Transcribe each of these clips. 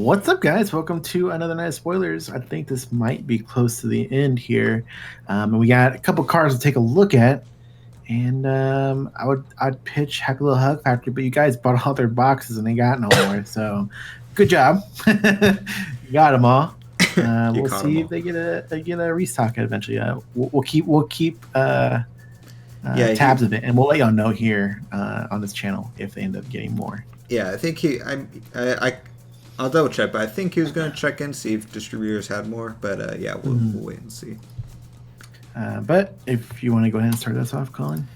What's up, guys? Welcome to another night of spoilers. I think this might be close to the end here, and we got a couple cards to take a look at. And I'd pitch Happy Little Hug Factory, but you guys bought all their boxes and they got no more. So, good job, you got them all. We'll see if they get a restock eventually. We'll keep tabs of it, and we'll let y'all know here on this channel if they end up getting more. Yeah, I think I'll double check, but I think he was going to check in, see if distributors had more. But yeah, we'll wait and see. But if you want to go ahead and start us off, Colin.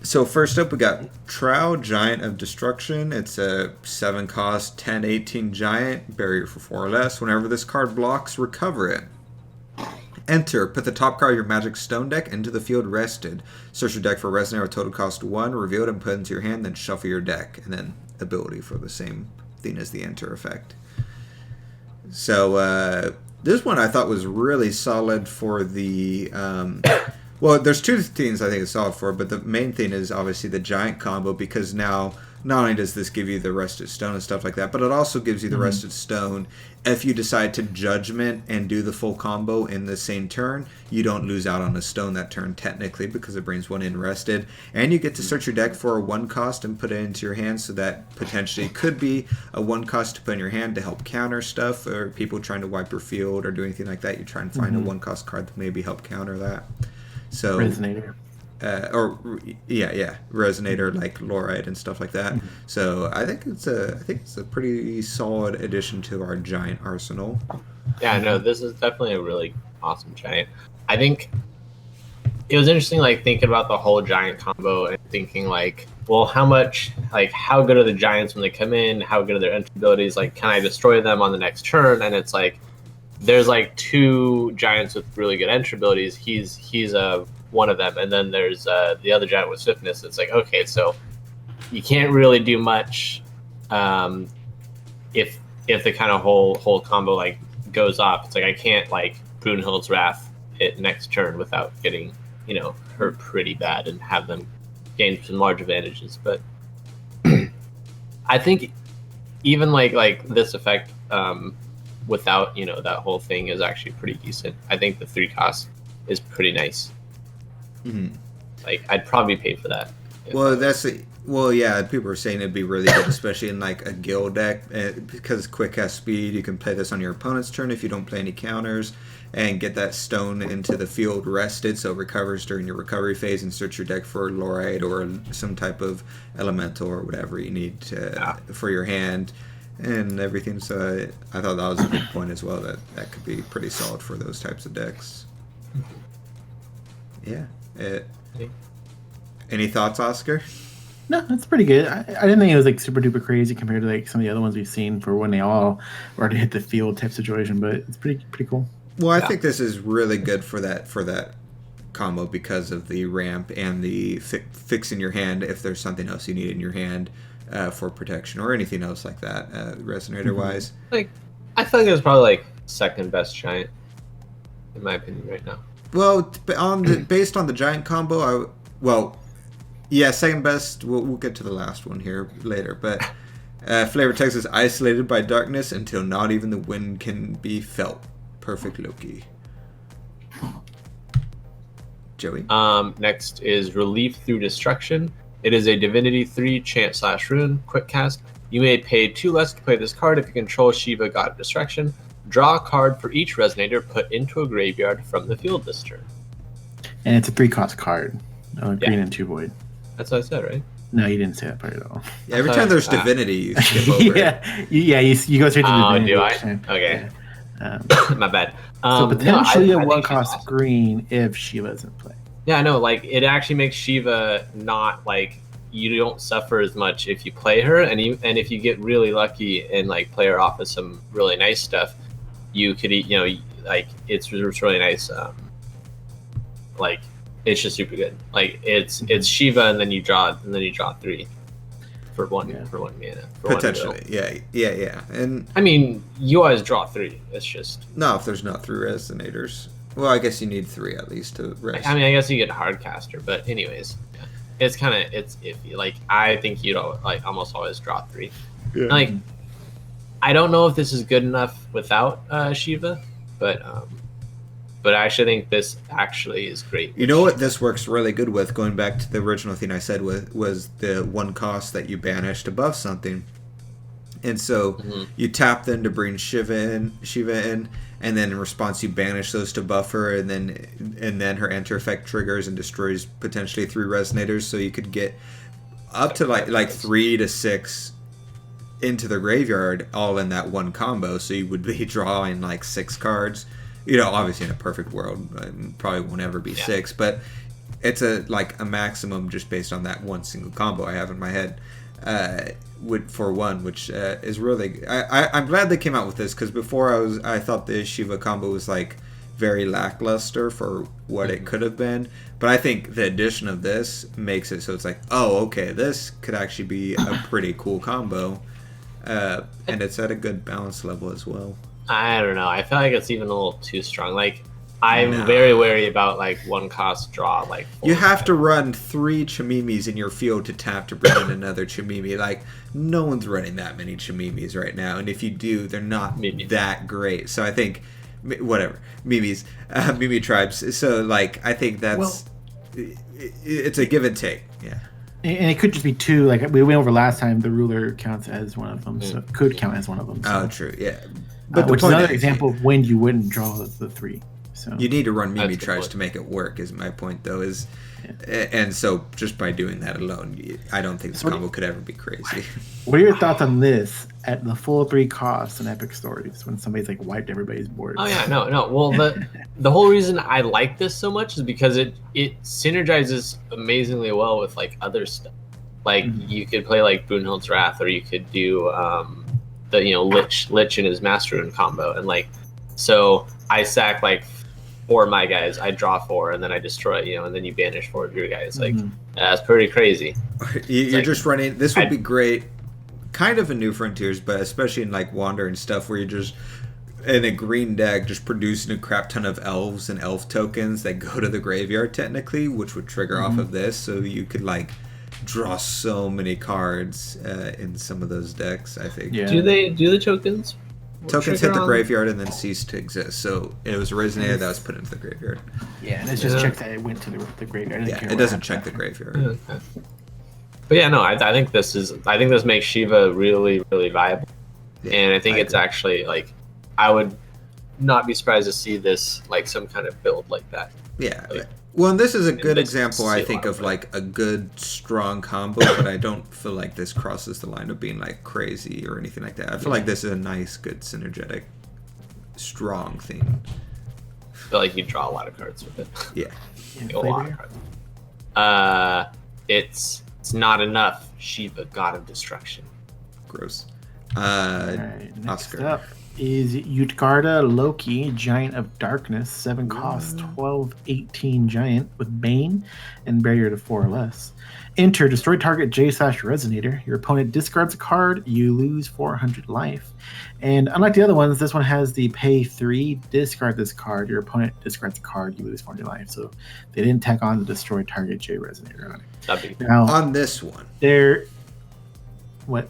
So first up, we got Trout, Giant of Destruction. It's a 7-cost, 10/18 Giant, barrier for 4 or less. Whenever this card blocks, recover it. Enter. Put the top card of your Magic Stone deck into the field rested. Search your deck for a Resonator with total cost 1, reveal it and put it into your hand, then shuffle your deck. And then ability for the same thing as the Enter effect. So this one I thought was really solid for the... well, there's two things I think it's solid for, but the main thing is obviously the Giant combo, because now not only does this give you the Rested Stone and stuff like that, but it also gives you the Rested Stone. If you decide to Judgment and do the full combo in the same turn, you don't lose out on a stone that turn technically, because it brings one in rested. And you get to search your deck for a 1-cost and put it into your hand, so that potentially could be a 1-cost to put in your hand to help counter stuff, or people trying to wipe your field or do anything like that. You try and find a 1-cost card that maybe help counter that. So Resonator. Resonator like Lorite and stuff like that. So I think it's a pretty solid addition to our Giant arsenal. Yeah, no, this is definitely a really awesome Giant. I think it was interesting, like thinking about the whole Giant combo and thinking like, well, how good are the Giants when they come in? How good are their entry abilities? Like, can I destroy them on the next turn? And it's like, there's like 2 Giants with really good entry abilities. He's one of them, and then there's the other Giant with swiftness. It's like, okay, so you can't really do much if the kind of whole combo like goes off. It's like I can't like Brunhild's Wrath it next turn without getting hurt pretty bad and have them gain some large advantages. But I think even like this effect without that whole thing is actually pretty decent. I think the 3-cost is pretty nice. Like I'd probably pay for that. Yeah, people are saying it'd be really good, especially in like a guild deck, because Quickcast speed. You can play this on your opponent's turn if you don't play any counters, and get that stone into the field rested, so it recovers during your recovery phase, and search your deck for Lorite or some type of elemental or whatever you need for your hand and everything. So I thought that was a good point as well. That could be pretty solid for those types of decks. Yeah. Any thoughts, Oscar? No, that's pretty good. I didn't think it was like super duper crazy compared to like some of the other ones we've seen for when they all were to hit the field type situation, but it's pretty cool. Well, I think this is really good for that combo because of the ramp and the fixing your hand if there's something else you need in your hand for protection or anything else like that, Resonator wise. Like, I feel like it was probably like second best Giant in my opinion right now. Well, based on the Giant combo, second best. We'll get to the last one here later. But Flavor Text is isolated by darkness until not even the wind can be felt. Perfect Loki. Joey. Next is Relief Through Destruction. It is a Divinity 3 chant/rune quick cast. You may pay 2 less to play this card if you control Shiva, God of Destruction. Draw a card for each Resonator put into a graveyard from the field this turn. And it's a 3-cost card. Green and 2 void. That's what I said, right? No, you didn't say that part at all. Yeah, every time there's Divinity, you skip over it. You go straight to Divinity. Oh, do I? Okay. Yeah. My bad. So potentially a 1-cost green if Shiva's in play. Yeah, I know. Like, it actually makes Shiva not, like, you don't suffer as much if you play her, and if you get really lucky and, like, play her off of some really nice stuff, you could, like, it's really nice. Like, it's just super good. Like, it's Shiva, and then you draw 3 for one mana. Potentially, yeah. And I mean, you always draw 3. It's just no, if there's not 3 Resonators. Well, I guess you need 3 at least to rest. I mean, I guess you get Hardcaster, but anyways, yeah. It's iffy. Like, I think you'd like almost always draw 3. Yeah. Like, I don't know if this is good enough without Shiva, but I actually think this actually is great. You know what this works really good with, going back to the original thing I said, was the 1 cost that you banished above something. And so you tap them to bring Shiva in, and then in response you banish those to buffer, and then her enter effect triggers and destroys potentially 3 resonators, so you could get up to like 3 to 6 into the graveyard all in that 1 combo. So you would be drawing like 6 cards. You know, obviously in a perfect world, probably won't ever be 6, but it's a maximum just based on that 1 single combo I have in my head. For 1, which is really, I'm glad they came out with this, because before I thought the Shiva combo was like very lackluster for what it could have been, but I think the addition of this makes it so it's like, oh, okay, this could actually be a pretty cool combo, and it's at a good balance level as well. I don't know. I feel like it's even a little too strong. Like, I'm very wary about like 1 cost draw. Like, you have to run 3 Chimimis in your field to tap to bring in another Chimimi. Like, no one's running that many Chimimis right now, and if you do, they're not that great. So I think, whatever, Mimi tribes. So like, I think that's it's a give and take. Yeah. And it could just be 2. Like we went over last time, the ruler counts as one of them, so it could count as one of them. So. Oh, true. Yeah. But which is another example of when you wouldn't draw the 3. So you need to run Mimi tries to make it work, is my point, though. And so just by doing that alone, I don't think this combo could ever be crazy. What are your thoughts on this at the full 3 costs in Epic Stories when somebody's like wiped everybody's board? Oh yeah, no. Well, the whole reason I like this so much is because it synergizes amazingly well with like other stuff. Like you could play like Boonhild's Wrath, or you could do the Lich in his Master Rune combo, and like so I sack like 4 of my guys, I draw 4, and then I destroy, and then you banish 4 of your guys. Like, that's pretty crazy. You're just running, this would be great, kind of in New Frontiers, but especially in like Wander and stuff, where you're just in a green deck just producing a crap ton of elves and elf tokens that go to the graveyard technically, which would trigger off of this, so you could like draw so many cards in some of those decks, I think. Yeah. Do the tokens? Tokens hit the graveyard and then cease to exist. So it was a resonator that was put into the graveyard. Yeah, and it's just checked that it went to the graveyard. Yeah, it doesn't check the graveyard. Okay. But yeah, no, I think this makes Shiva really, really viable, and I think it's actually like, I would not be surprised to see this like some kind of build like that. Yeah. Well, and this is a good example, I think, of like a good, strong combo, but I don't feel like this crosses the line of being like crazy or anything like that. I feel like this is a nice, good, synergetic, strong thing. I feel like you draw a lot of cards with it. Yeah. A lot of cards. It's not enough. Shiva, God of Destruction. Gross. Right, next Oscar. up is Utgarda Loki, Giant of Darkness, 7 cost, 12/18 giant with Bane and barrier to 4 or less. Enter, destroy target J/Resonator. Your opponent discards a card, you lose 400 life. And unlike the other ones, this one has the pay 3, discard this card, your opponent discards a card, you lose 400 life. So they didn't tack on the destroy target J/Resonator on it. Now, on this one, what?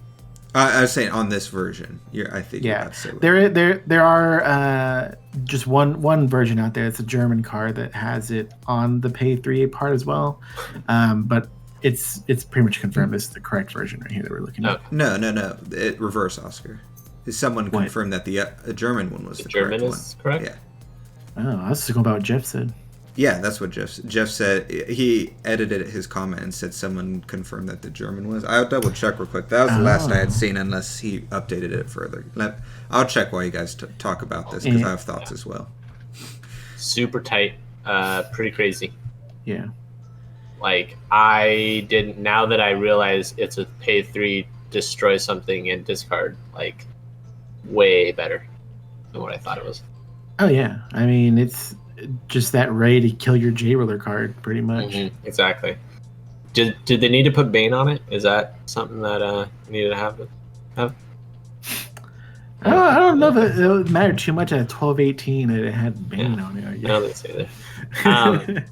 I was saying on this version. I think. Yeah, there are just one version out there. It's a German card that has it on the pay 3 part as well, but it's pretty much confirmed this is the correct version right here that we're looking at. No. It reverse, Oscar. Someone confirmed that the German one was the German correct is one. Correct? Yeah. Oh, I was thinking about what Jeff said. Yeah, that's what Jeff said. He edited his comment and said someone confirmed that the German was. I'll double check real quick. That was the last I had seen, unless he updated it further. I'll check while you guys talk about this, because I have thoughts as well. Super tight, pretty crazy. Yeah. Like, I didn't. Now that I realize it's a pay 3, destroy something and discard, like, way better than what I thought it was. Oh yeah, I mean it's just that ready to kill your J-Roller card, pretty much. Exactly. Did they need to put Bane on it? Is that something that needed to happen? I don't know if it would matter too much at 12/18 that it had Bane on it. I don't think so either.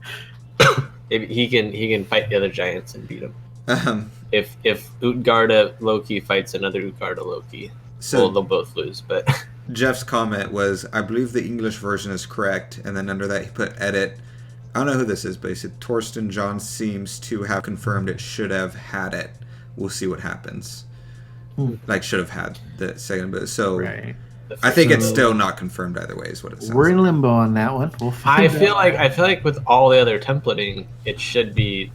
He can fight the other giants and beat them. If Utgarda Loki fights another Utgarda Loki, So they'll both lose, but Jeff's comment was, I believe the English version is correct, and then under that he put edit. I don't know who this is, but he said Torsten John seems to have confirmed it should have had it. We'll see what happens. Like, should have had the second bit. So Right. I think it's still not confirmed either way, is what it sounds We're in like. limbo on that one. We'll I find feel out. like with all the other templating, it should be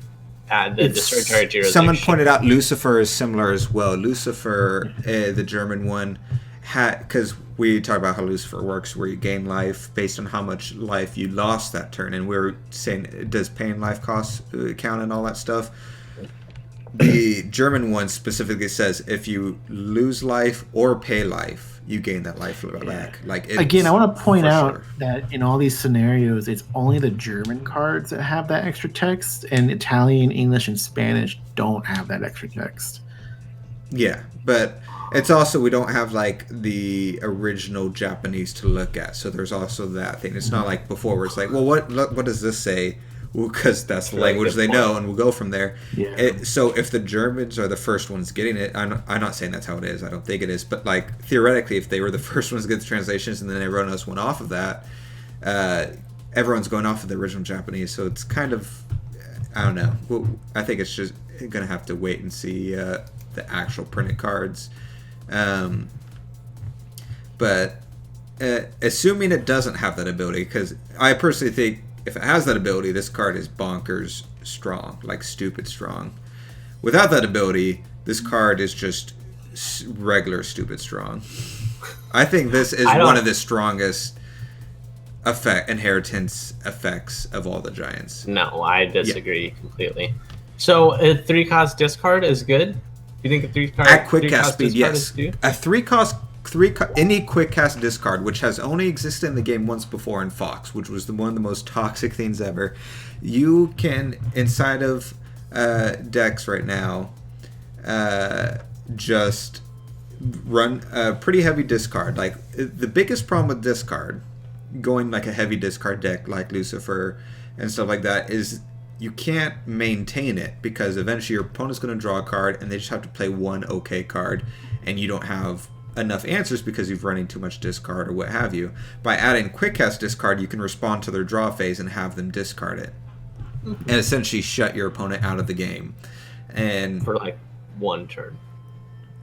the discharge heroes. Someone pointed out Lucifer is similar as well. Lucifer, the German one, because we talked about how Lucifer works, where you gain life based on how much life you lost that turn, and we were saying, does paying life costs count and all that stuff? The German one specifically says if you lose life or pay life, you gain that life back. Like Again, I want to point out sure. that in all these scenarios, it's only the German cards that have that extra text, and Italian, English, and Spanish don't have that extra text. Yeah, but it's also, we don't have like the original Japanese to look at, so there's also that thing. It's not like before where it's like, well, what does this say? Well, because that's the language they know, and we'll go from there. Yeah. So if the Germans are the first ones getting it, I'm not saying that's how it is. I don't think it is, but like theoretically, if they were the first ones to get the translations, and then everyone else went off of that, everyone's going off of the original Japanese. So it's kind of, I don't know. Well, I think it's just gonna have to wait and see the actual printed cards. But assuming it doesn't have that ability, because I personally think if it has that ability, this card is bonkers strong, like stupid strong. Without that ability, this card is just regular stupid strong. I think this is one of the strongest inheritance effects of all the giants. No, I disagree completely. So a 3-cost discard is good? You think a 3-cost at Quickcast speed, yes. Is A 3-cost any Quickcast discard, which has only existed in the game once before in Fox, which was one of the most toxic things ever. You can, inside of decks right now, just run a pretty heavy discard. Like, the biggest problem with discard, going like a heavy discard deck like Lucifer and stuff like that, is you can't maintain it, because eventually your opponent's going to draw a card and they just have to play one okay card, and you don't have enough answers because you've running too much discard or what have you. By adding Quickcast discard, you can respond to their draw phase and have them discard it, and essentially shut your opponent out of the game. And for like one turn.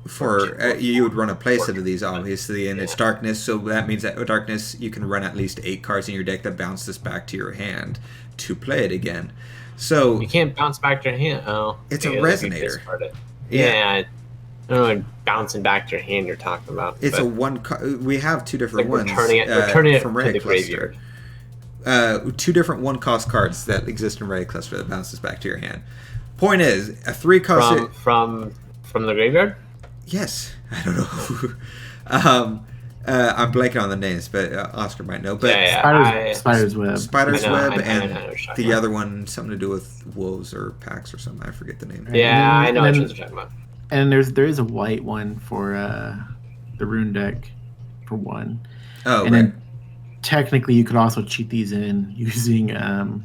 You would run a playset of these, obviously, and it's darkness, so that means that with darkness you can run at least 8 cards in your deck that bounce this back to your hand to play it again. So you can't bounce back to your hand. Oh, it's a resonator. Yeah. I don't know what bouncing back to your hand you're talking about. It's a one. We have two different ones. Returning it from the graveyard. 2 different 1-cost cards that exist in Ray Cluster that bounces back to your hand. Point is, a 3-cost from the graveyard. Yes, I don't know. I'm blanking on the names, but Oscar might know. But Spider's Web. Spider's Web, and the other one, something to do with wolves or packs or something. I forget the name. Yeah, I know what you're talking about. And there is a white one for the rune deck for 1. Oh, and right. Then technically you could also cheat these in using one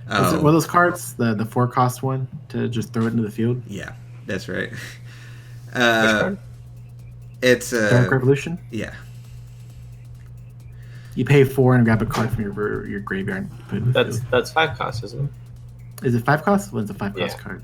of those cards, the 4-cost one, to just throw it into the field. Yeah, that's right. Which card? It's Dark Revolution. Yeah. You pay 4 and grab a card from your graveyard. And put it in the field. That's 5 costs, isn't it? Is it 5 costs? What's a 5-cost card?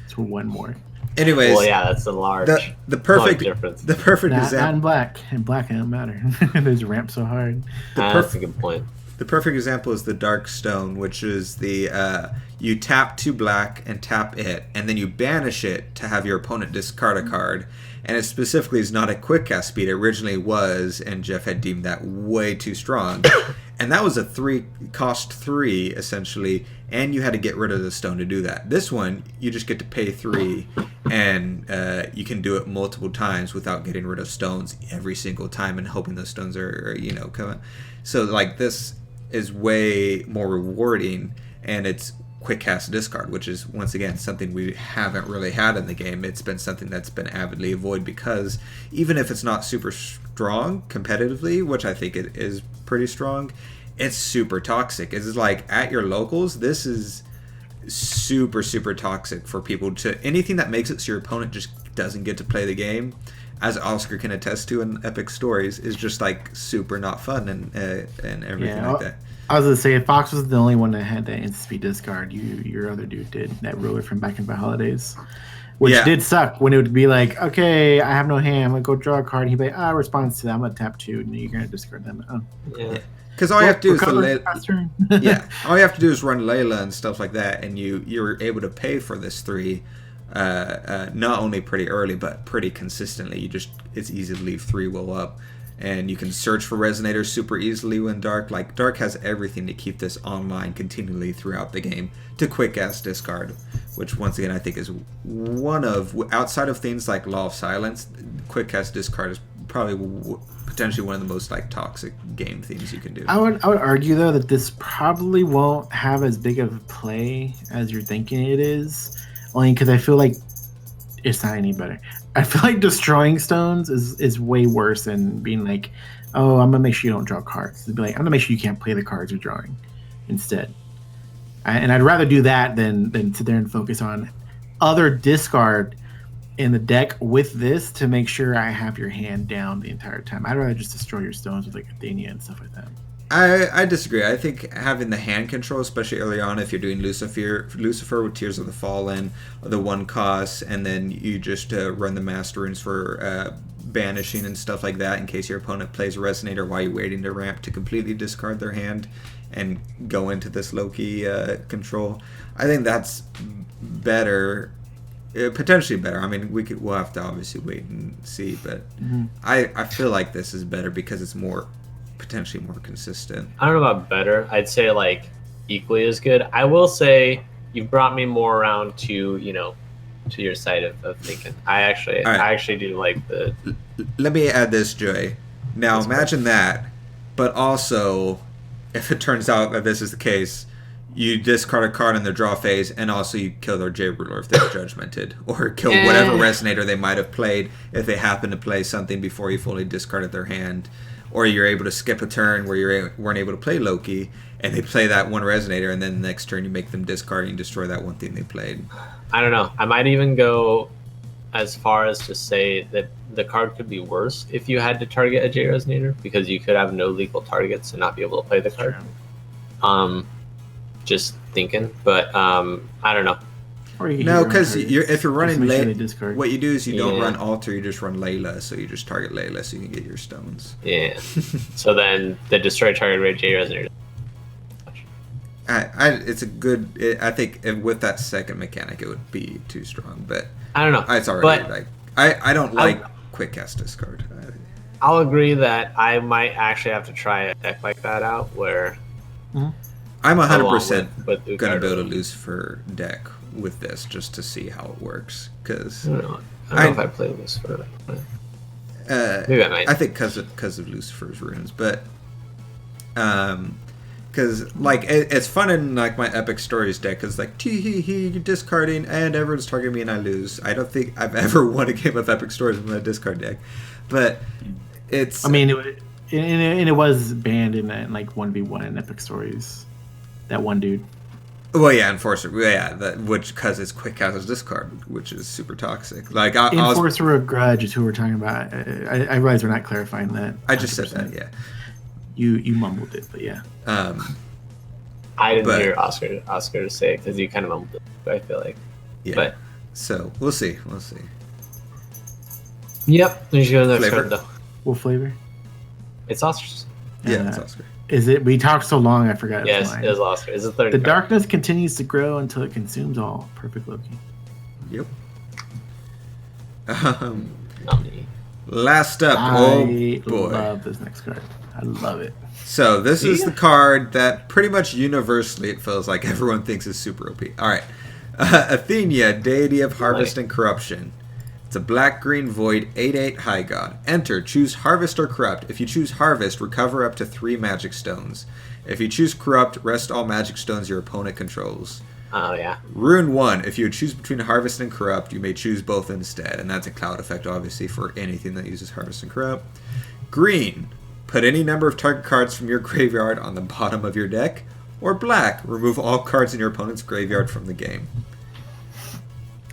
It's for 1 more. Anyways, well, yeah, that's a large difference. The perfect example. Not in black. In black, it don't matter. There's ramp so hard. That's a good point. The perfect example is the Dark Stone, which is the you tap 2 black and tap it, and then you banish it to have your opponent discard a card. And it specifically is not a Quickcast speed. It originally was, and Jeff had deemed that way too strong. And that was a 3-cost 3, essentially, and you had to get rid of the stone to do that. This one, you just get to pay 3, and you can do it multiple times without getting rid of stones every single time and hoping those stones are coming. So, like, this is way more rewarding, and it's Quickcast discard, which is, once again, something we haven't really had in the game. It's been something that's been avidly avoided, because even if it's not super strong competitively, which I think it is pretty strong, it's super toxic. It's like, at your locals, this is super, super toxic for people to anything that makes it so your opponent just doesn't get to play the game, as Oscar can attest to in Epic Stories, is just like super not fun and everything like that. I was gonna say, if Fox was the only one that had that instant speed discard, your other dude did, that ruler from back in the holidays, which did suck when it would be like, okay, I have no hand, I'm gonna go draw a card, and he'd be like, response to that, I'm gonna tap 2, and you're gonna discard them. Yeah. Because all you have to do is all you have to do is run Layla and stuff like that, and you're able to pay for this 3, not only pretty early but pretty consistently. It's easy to leave 3 will up, and you can search for resonators super easily when Dark. Like Dark has everything to keep this online continually throughout the game to Quickcast discard, which once again I think is one of, outside of things like Law of Silence, Quickcast discard is probably potentially one of the most like toxic game themes you can do. I would argue though that this probably won't have as big of a play as you're thinking it is, only because I feel like it's not any better. I feel like destroying stones is way worse than being like, oh, I'm gonna make sure you don't draw cards. It'd be like, I'm gonna make sure you can't play the cards you're drawing instead. And I'd rather do that than sit there and focus on other discard in the deck with this to make sure I have your hand down the entire time. I'd rather just destroy your stones with like Athenia and stuff like that. I disagree. I think having the hand control, especially early on, if you're doing Lucifer with Tears of the Fallen, the 1 cost, and then you just run the Master Runes for banishing and stuff like that in case your opponent plays a Resonator while you're waiting to ramp to completely discard their hand and go into this Loki control. I think that's better. Potentially better. I mean, we'll have to obviously wait and see, but I feel like this is better because it's potentially more consistent. I don't know about better. I'd say like equally as good. I will say you've brought me more around to to your side of thinking. I actually do like the. Let me add this, Joy. Now imagine that, but also, if it turns out that this is the case, you discard a card in their draw phase, and also you kill their J Ruler if they're judgmented, or kill whatever Resonator they might have played if they happen to play something before you fully discarded their hand, or you're able to skip a turn where you weren't able to play Loki, and they play that 1 Resonator, and then the next turn you make them discard and you destroy that one thing they played. I don't know. I might even go as far as to say that the card could be worse if you had to target a J Resonator, because you could have no legal targets and not be able to play the card. Just thinking, but I don't know. No, because if you're running Layla, what you do is you don't run Alter, you just run Layla, so you just target Layla so you can get your stones. Yeah. So then the destroy target rate J Resonator. It's a good. I think with that second mechanic, it would be too strong, but I don't know. It's already like I don't like Quickcast discard. I'll agree that I might actually have to try a deck like that out where. I'm 100% going to build a Lucifer deck with this just to see how it works. Because I don't know if I play Lucifer. Maybe I might. I think because of Lucifer's runes, but because like it's fun in like my Epic Stories deck. Because like you're discarding and everyone's targeting me and I lose. I don't think I've ever won a game of Epic Stories with my discard deck, but it's. I mean, it was banned in like 1v1 in Epic Stories. That one dude. Well, yeah, Enforcer. Yeah, which because it's Quickcast discard, which is super toxic. Like Enforcer of Grudge is who we're talking about. I realize we're not clarifying that. 100%. I just said that. Yeah. You mumbled it, but yeah. I didn't hear Oscar say it because you kind of mumbled it. I feel like. Yeah. But so we'll see. We'll see. Yep. There's your next card though. What flavor? It's Oscar's. Yeah, it's Oscar. Is it? We talked so long, I forgot. Yes, it is Oscar. It's the third. The darkness continues to grow until it consumes all. Perfect Loki. Yep. Last up. I love this next card. I love it. So this is the card that pretty much universally it feels like everyone thinks is super OP. All right. Athenia, Deity of Harvest and Corruption. It's a black-green void 8/8 high god. Enter, choose Harvest or Corrupt. If you choose Harvest, recover up to 3 magic stones. If you choose Corrupt, rest all magic stones your opponent controls. Oh, yeah. Rune 1. If you choose between Harvest and Corrupt, you may choose both instead. And that's a cloud effect, obviously, for anything that uses Harvest and Corrupt. Green. Put any number of target cards from your graveyard on the bottom of your deck. Or black, remove all cards in your opponent's graveyard from the game.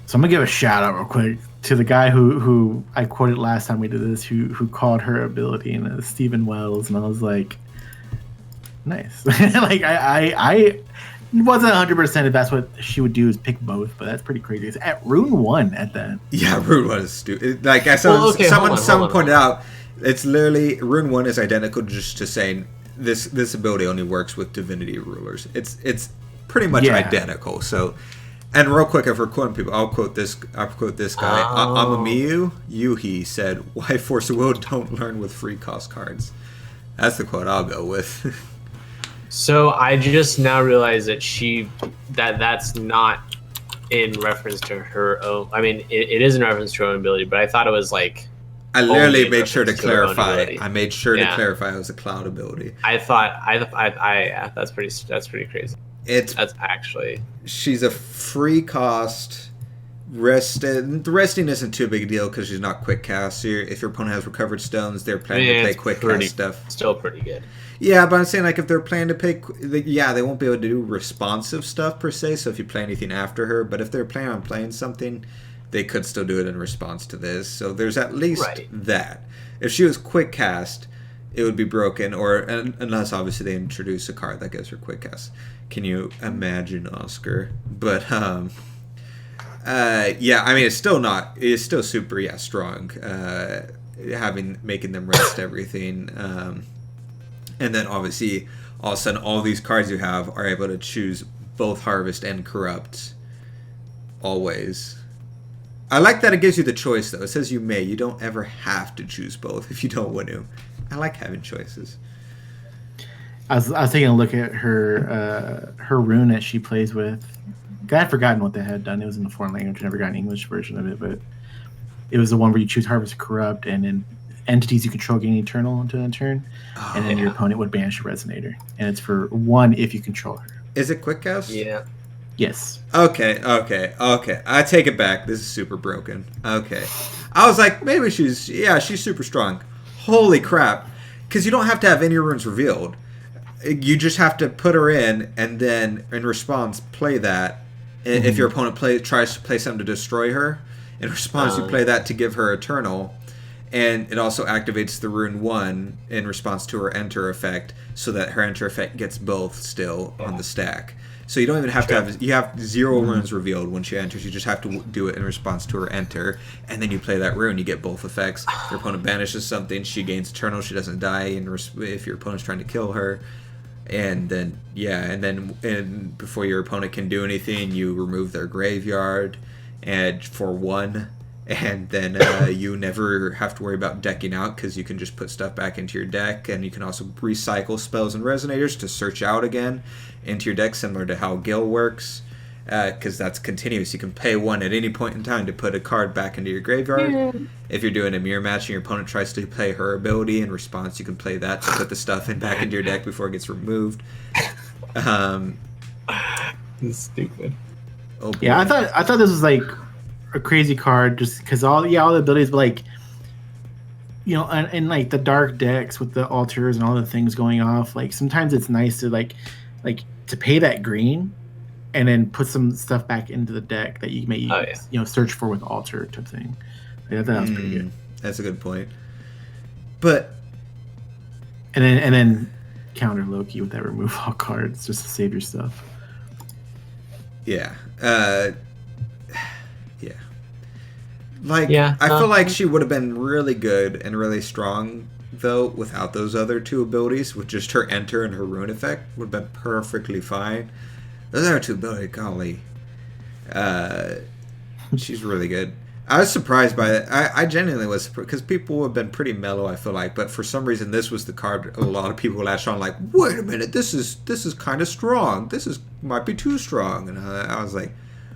So I'm gonna give a shout out real quick to the guy who I quoted last time we did this, who called her ability, and Stephen Wells, and I was like, nice. Like I wasn't 100% if that's what she would do is pick both, but that's pretty crazy. It's at Rune 1 at that. Yeah, Rune 1 is stupid. Like I saw, someone pointed out, it's literally Rune 1 is identical just to saying this ability only works with Divinity Rulers. It's pretty much identical. So, and real quick, if we're quoting people, I'll quote this guy. Amamiyu Yuhi said, "Why Force of Will don't learn with free cost cards." That's the quote I'll go with. So I just now realized that that's not in reference to her own. I mean, it is in reference to her own ability, but I thought it was like. I literally made sure to clarify. I made sure to clarify it was a cloud ability. I that's pretty crazy. That's actually. She's a free cost. The resting isn't too big a deal because she's not quick cast. So if your opponent has recovered stones, they're planning to play quick cast stuff. Still pretty good. Yeah, but I'm saying like if they're planning to play, they won't be able to do responsive stuff per se. So if you play anything after her, but if they're planning on playing something, they could still do it in response to this. So there's at least that. If she was quick cast, it would be broken, or unless obviously they introduce a card that gives her quick cast. Can you imagine, Oscar? But yeah, I mean it's still super strong. Making them rest everything. And then obviously, all of a sudden, all these cards you have are able to choose both Harvest and Corrupt. Always. I like that it gives you the choice, though. It says you may. You don't ever have to choose both if you don't want to. I like having choices. I was taking a look at her rune that she plays with. I had forgotten what they had done. It was in a foreign language. I never got an English version of it, but it was the one where you choose Harvest Corrupt, and then entities you control gain Eternal until end turn, and then your opponent would banish a Resonator. And it's for 1 if you control her. Is it quick cast? Yeah. Yes. Okay. I take it back. This is super broken. Okay. I was like, maybe she's super strong. Holy crap. Because you don't have to have any runes revealed. You just have to put her in, and then in response, play that. Mm-hmm. If your opponent tries to play something to destroy her, in response, you play that to give her Eternal. And it also activates the Rune 1 in response to her Enter effect, so that her Enter effect gets both still on the stack. So you don't even have to have... You have 0 runes revealed when she enters. You just have to do it in response to her Enter. And then you play that rune. You get both effects. Your opponent banishes something. She gains Eternal. She doesn't die if your opponent's trying to kill her. And then, and before your opponent can do anything, you remove their graveyard and for 1. And then you never have to worry about decking out because you can just put stuff back into your deck. And you can also recycle spells and resonators to search out again into your deck, similar to how Gil works. Because that's continuous. You can pay 1 at any point in time to put a card back into your graveyard. Yeah. If you're doing a mirror match and your opponent tries to play her ability in response, you can play that to put the stuff back into your deck before it gets removed. It's stupid. Oh boy. Yeah, I thought this was like a crazy card just because all the abilities, but like, you know, and like the dark decks with the altars and all the things going off, like sometimes it's nice to like to pay that green and then put some stuff back into the deck that you may you know, search for with altar type thing. I thought that was pretty good. That's a good point. But and then counter Loki with that remove all cards just to save your stuff. Yeah. I feel like she would have been really good and really strong, though, without those other 2 abilities. With just her Enter and her Rune effect, would have been perfectly fine. Those other 2 abilities, golly. She's really good. I was surprised by that. I genuinely was, because people have been pretty mellow, I feel like, but for some reason this was the card a lot of people latched on, like, wait a minute, this is kind of strong. Might be too strong. And I was like,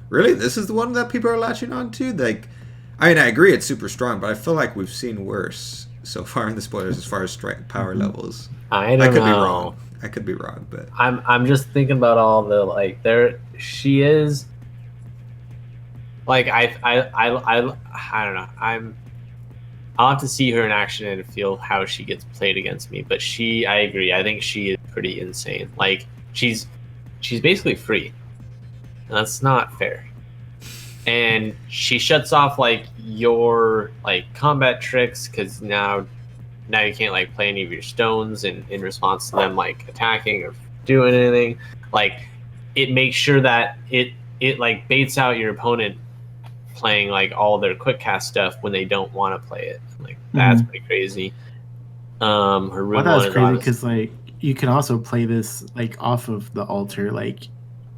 really? This is the one that people are latching on to? Like, I mean, I agree it's super strong, but I feel like we've seen worse so far in the spoilers as far as strength power levels. I could be wrong. I could be wrong, but I'm just thinking about all the like she is like I don't know. I'll have to see her in action and feel how she gets played against me. But I agree. I think she is pretty insane. Like she's she's basically free. And that's not fair. And she shuts off like your like combat tricks because now you can't like play any of your stones in response to them like attacking or doing anything. Like it makes sure that it like baits out your opponent playing like all their Quickcast stuff when they don't want to play it. Like that's pretty crazy. Her room that was crazy because like you can also play this like off of the altar, like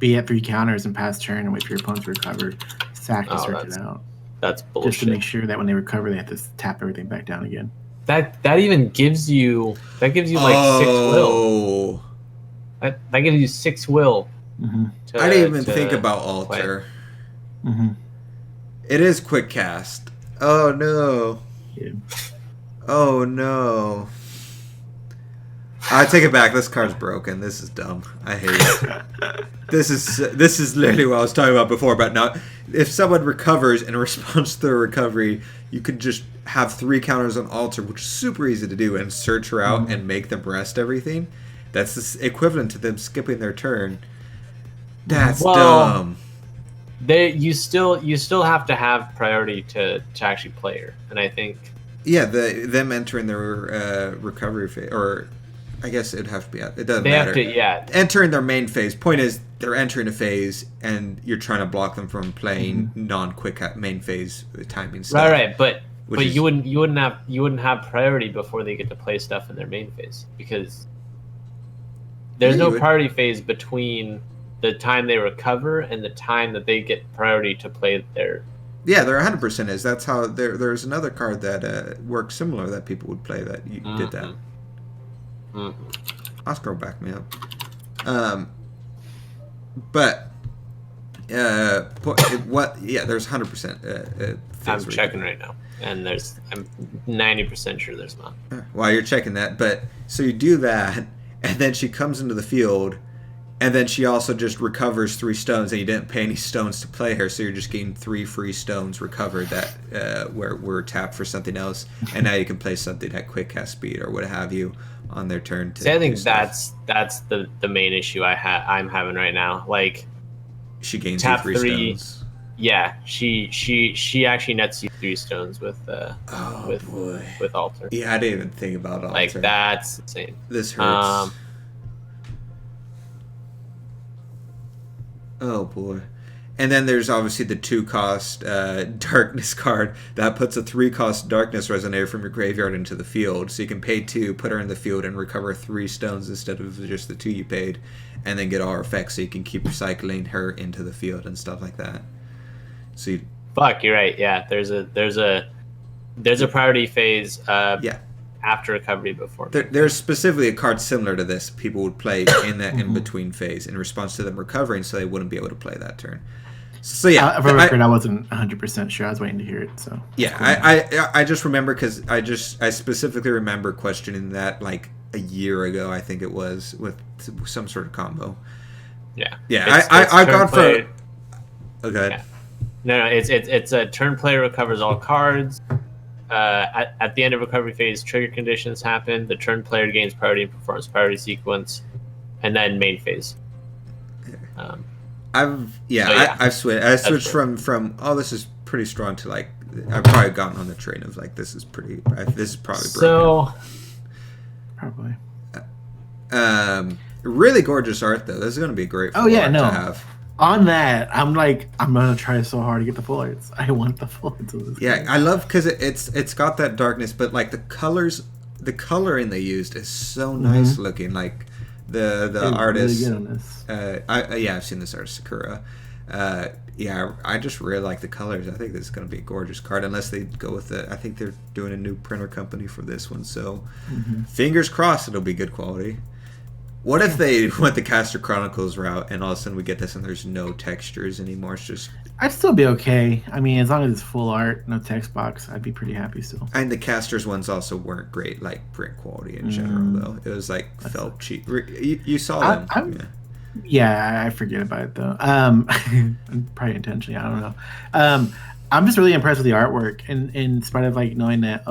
be at 3 counters and pass turn and wait for your opponent to recover, sack and search it out. That's bullshit. Just to make sure that when they recover, they have to tap everything back down again. That even gives you like 6 will. That gives you 6 will. I didn't even think about altar. It is Quickcast. Oh no. Yeah. Oh no. I take it back. This card's broken. This is dumb. I hate it. This is literally what I was talking about before. But now, if someone recovers in response to their recovery, you could just have 3 counters on altar, which is super easy to do, and search her out and make them rest everything. That's the equivalent to them skipping their turn. That's dumb. You still have to have priority to actually play her, and I think them entering their recovery phase, or I guess it'd have to be it doesn't matter. They have to entering their main phase. Point is they're entering a phase, and you're trying to block them from playing non-quick main phase timing stuff. Right, but you wouldn't have priority before they get to play stuff in their main phase because there's no priority phase between the time they recover and the time that they get priority to play their... Yeah, there 100% is. That's how... There's another card that works similar that people would play that you did that. I'll scroll back me up. But... what... Yeah, there's 100%. I'm checking right now. And I'm 90% sure there's not. While you're checking that. But... So you do that, and then she comes into the field... And then she also just recovers 3 stones, and you didn't pay any stones to play her, so you're just getting 3 free stones recovered that were tapped for something else, and now you can play something at Quickcast speed or what have you on their turn. I think that's the main issue I'm having right now. Like she gains tap 3 stones. Yeah, she actually nets you 3 stones with altar. Yeah, I didn't even think about altar. Like that's insane. This hurts. Oh boy. And then there's obviously the 2-cost darkness card that puts a 3-cost darkness resonator from your graveyard into the field. So you can pay 2, put her in the field, and recover 3 stones instead of just the 2 you paid, and then get all her effects so you can keep recycling her into the field and stuff like that. So Fuck, you're right. Yeah, there's a priority phase after recovery before. There's specifically a card similar to this people would play in that in-between phase in response to them recovering, so they wouldn't be able to play that turn. So yeah, for record, I wasn't 100% sure. I was waiting to hear it. So yeah, cool. I just remember because I specifically remember questioning that like a year ago, I think it was, with some sort of combo. Yeah, I've gone for. Okay. Yeah. No, it's a turn play recovers all cards. At the end of recovery phase, trigger conditions happen. The turn player gains priority and performs priority sequence, and then main phase. I've switched from this is pretty strong to like I've probably gotten on the train of like this is probably broken. Probably. Really gorgeous art though. This is going to be great. To have. On that, I'm gonna try so hard to get the full arts. I want the full arts of this. Yeah, game. I love because it's got that darkness, but like the coloring they used is so nice looking. Like the artist. Really good on this. I've seen this artist Sakura. I just really like the colors. I think this is gonna be a gorgeous card. Unless they go with I think they're doing a new printer company for this one, so fingers crossed it'll be good quality. What if they went the Caster Chronicles route and all of a sudden we get this and there's no textures anymore? It's just... I'd still be okay. I mean, as long as it's full art, no text box, I'd be pretty happy still. And the Casters ones also weren't great, like print quality in general, though. It was like felt cheap. You saw them. Yeah, I forget about it though. Probably intentionally. I don't know. I'm just really impressed with the artwork, and in spite of like knowing that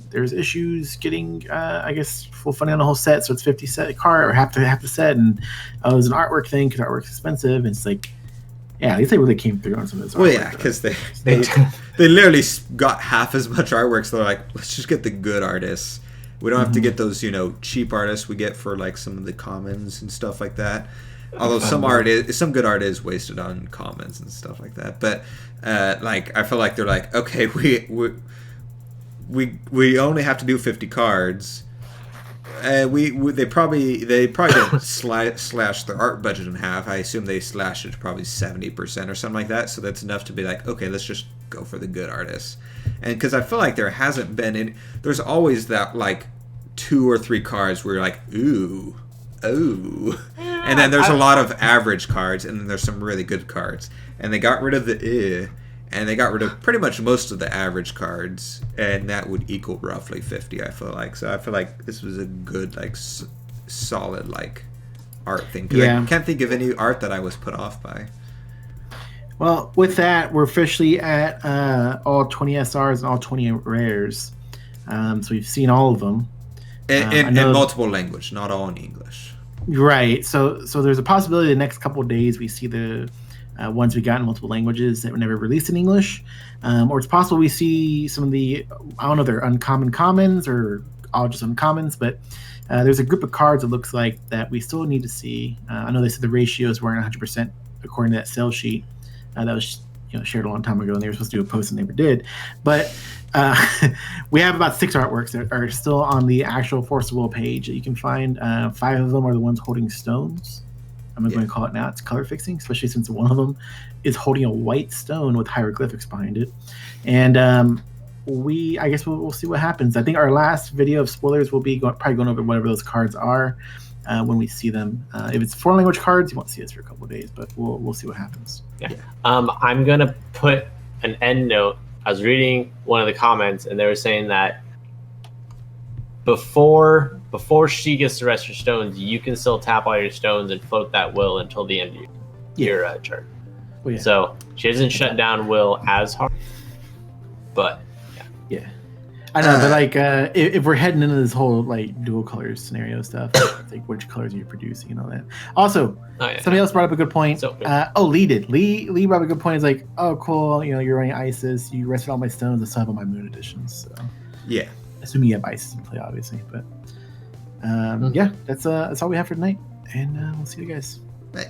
there's issues getting I guess full funding on the whole set, so it's 50 set card or half the set, and it was an artwork thing because artwork's expensive. And it's like, yeah, at least they really came through on some of this. Well, yeah, because they literally got half as much artwork, so they're like, let's just get the good artists. We don't have to get those cheap artists we get for like some of the commons and stuff like that. Although some good art is wasted on commons and stuff like that. But like I feel like they're like, okay, we only have to do 50 cards. They probably didn't slash their art budget in half. I assume they slashed it to probably 70% or something like that. So that's enough to be like, okay, let's just go for the good artists. And because I feel like there hasn't been any, there's always that like 2 or 3 cards where you're like, ooh. And then there's a lot of average cards, and then there's some really good cards. And they got rid of the and they got rid of pretty much most of the average cards, and that would equal roughly 50, I feel like. So I feel like this was a good, like, solid, like, art thing. Yeah. I can't think of any art that I was put off by. Well, with that, we're officially at all 20 SRs and all 20 rares. So we've seen all of them. In multiple language, not all in English. Right. So there's a possibility the next couple of days we see the ones we got in multiple languages that were never released in English. Or it's possible we see some of the, I don't know if they're uncommon commons or all just uncommons, but there's a group of cards that looks like that we still need to see. I know they said the ratios weren't 100% according to that sales sheet that was shared a long time ago, and they were supposed to do a post and never did. But we have about 6 artworks that are still on the actual Force of Will page that you can find. 5 of them are the ones holding stones. I'm going to call it now. It's color fixing, especially since one of them is holding a white stone with hieroglyphics behind it. And I guess we'll see what happens. I think our last video of spoilers will be probably going over whatever those cards are when we see them. If it's foreign language cards, you won't see us for a couple of days, but we'll see what happens. Yeah. I'm going to put an end note. I was reading one of the comments, and they were saying that before she gets the rest of your stones, you can still tap all your stones and float that will until the end of your turn. Well, yeah. So she doesn't shut down will as hard, but yeah. I know, but like if we're heading into this whole like dual colors scenario stuff, like which colors are you producing and all that. Also, somebody else brought up a good point. So, Lee did. Lee brought up a good point. It's like, oh, cool. You're running Isis. You rested all my stones. I still have all my moon editions. So yeah, assuming you have Isis in play, obviously. But yeah, that's all we have for tonight, and we'll see you guys. Bye.